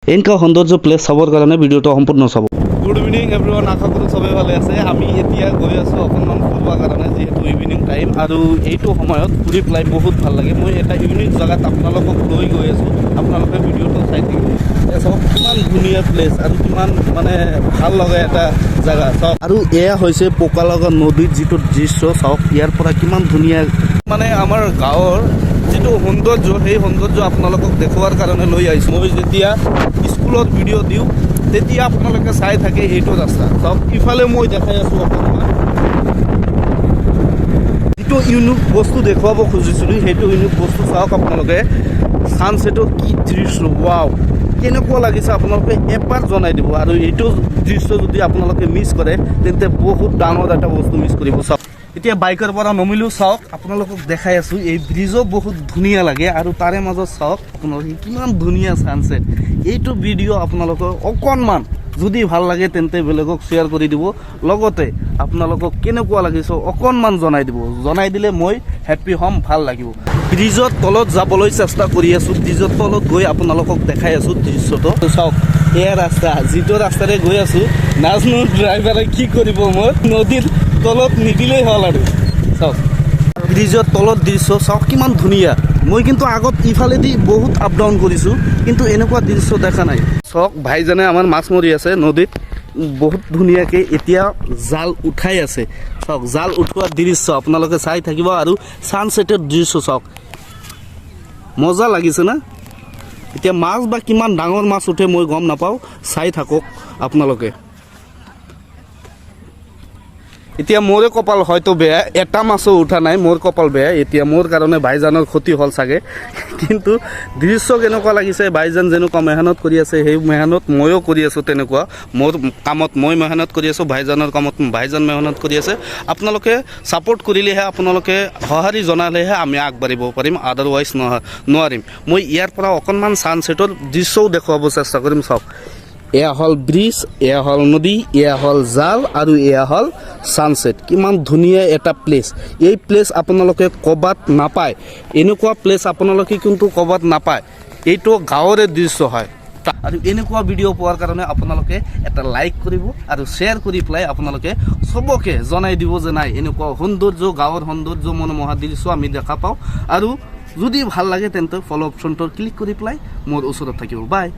এনেকুৱা সৌন্দৰ্য প্লেচ চাবৰ কাৰণে ভিডিঅ'টো সম্পূৰ্ণ চাব। গুড ইভিনিং এভৰিৱান, আশা কৰোঁ চবেই ভালে আছে। আমি এতিয়া গৈ আছোঁ অকণমান ফুৰিবৰ কাৰণে, যিহেতু ইভিনিং টাইম আৰু এইটো সময়ত ঘূৰি পেলাই বহুত ভাল লাগে। মই এটা ইউনিক জেগাত আপোনালোকক লৈ গৈ আছোঁ, আপোনালোকে ভিডিঅ'টো চাই থাকিব। চাওক কিমান ধুনীয়া প্লেচ আৰু কিমান মানে ভাল লগা এটা জেগা চাওক। আৰু এয়া হৈছে পকালগা নদীৰ যিটো দৃশ্য চাওক, ইয়াৰ পৰা কিমান ধুনীয়া মানে আমাৰ গাঁৱৰ যিটো সৌন্দৰ্য, সেই সৌন্দৰ্য আপোনালোকক দেখুৱাৰ কাৰণে লৈ আহিছোঁ। মই যেতিয়া স্কুলত ভিডিঅ' দিওঁ তেতিয়া আপোনালোকে চাই থাকে এইটো ৰাস্তা চাওক। ইফালে মই দেখাই আছোঁ অকণমান যিটো ইউনিক বস্তু দেখুৱাব খুজিছিলোঁ, সেইটো ইউনিক বস্তু চাওক আপোনালোকে। ছানছেটৰ কি দৃশ্য, ৱাও কেনেকুৱা লাগিছে আপোনালোকে এবাৰ জনাই দিব। আৰু এইটো দৃশ্য যদি আপোনালোকে মিছ কৰে তেন্তে বহুত ডাঙৰ এটা বস্তু মিছ কৰিব। চাওক এতিয়া বাইকৰ পৰা নমিলোঁ, চাওক আপোনালোকক দেখাই আছোঁ। এই ব্ৰিজো বহুত ধুনীয়া লাগে আৰু তাৰে মাজত চাওক আপোনালোকে কিমান ধুনীয়া ছানছেট। এইটো ভিডিঅ' আপোনালোকৰ অকণমান যদি ভাল লাগে তেন্তে বেলেগক শ্বেয়াৰ কৰি দিব, লগতে আপোনালোকক কেনেকুৱা লাগিছে অকণমান জনাই দিব। জনাই দিলে মই হেপ্পী হ'ম, ভাল লাগিব। ব্ৰিজৰ তলত যাবলৈ চেষ্টা কৰি আছোঁ, ব্ৰিজৰ তলত গৈ আপোনালোকক দেখাই আছোঁ দৃশ্যটো। চাওক এয়া ৰাস্তা, যিটো ৰাস্তাৰে গৈ আছোঁ নাজানো ড্ৰাইভাৰে কি কৰিব, মই নদীৰ তলত নিদিলেই হ'ল আৰু। চাওক ব্ৰিজৰ তলত দৃশ্য চাওক কিমান ধুনীয়া। মই কিন্তু আগত ইফালেদি বহুত আপ ডাউন কৰিছোঁ, কিন্তু এনেকুৱা দৃশ্য দেখা নাই। চাওক ভাইজনে আমাৰ মাছ মাৰি আছে নদীত বহুত ধুনীয়াকৈ, এতিয়া জাল উঠাই আছে। চাওক জাল উঠোৱাৰ দৃশ্য আপোনালোকে চাই থাকিব। আৰু ছানছেটৰ দৃশ্য চাওক, মজা লাগিছে না। এতিয়া মাছ বা কিমান ডাঙৰ মাছ উঠে মই গম নাপাওঁ, চাই থাকক আপোনালোকে। এতিয়া মোৰে কপাল হয়তো বেয়া, এটা মাছো উঠা নাই, মোৰ কপাল বেয়া। এতিয়া মোৰ কাৰণে ভাইজানৰ ক্ষতি হ'ল চাগে, কিন্তু দৃশ্য কেনেকুৱা লাগিছে। ভাইজান যেনেকুৱা মেহনত কৰি আছে সেই মেহনত ময়ো কৰি আছোঁ, তেনেকুৱা মোৰ কামত মই মেহনত কৰি আছোঁ, ভাইজানৰ কামত ভাইজান মেহনত কৰি আছে। আপোনালোকে ছাপোৰ্ট কৰিলেহে, আপোনালোকে সঁহাৰি জনালেহে আমি আগবাঢ়িব পাৰিম, আদাৰৱাইজ নোৱাৰিম। মই ইয়াৰ পৰা অকণমান ছানছেটৰ দৃশ্যও দেখুৱাব চেষ্টা কৰিম। চাওক এয়া হ'ল ব্ৰিজ, এয়া হ'ল নদী, এয়া হ'ল জাল আৰু এয়া হ'ল ছানছেট। কিমান ধুনীয়া এটা প্লেচ। এই প্লেচ আপোনালোকে ক'ৰবাত নাপায়, এনেকুৱা প্লেচ আপোনালোকে কিন্তু ক'ৰবাত নাপায়। এইটো গাঁৱৰে দৃশ্য হয়। আৰু এনেকুৱা ভিডিঅ' পোৱাৰ কাৰণে আপোনালোকে এটা লাইক কৰিব আৰু শ্বেয়াৰ কৰি পেলাই আপোনালোকে চবকে জনাই দিব যে নাই এনেকুৱা সৌন্দৰ্য, গাঁৱৰ সৌন্দৰ্য মনোমোহা দৃশ্য আমি দেখা পাওঁ। আৰু যদি ভাল লাগে তেন্তে ফ'ল' অপশ্যনটো ক্লিক কৰি পেলাই মোৰ ওচৰত থাকিব। বাই।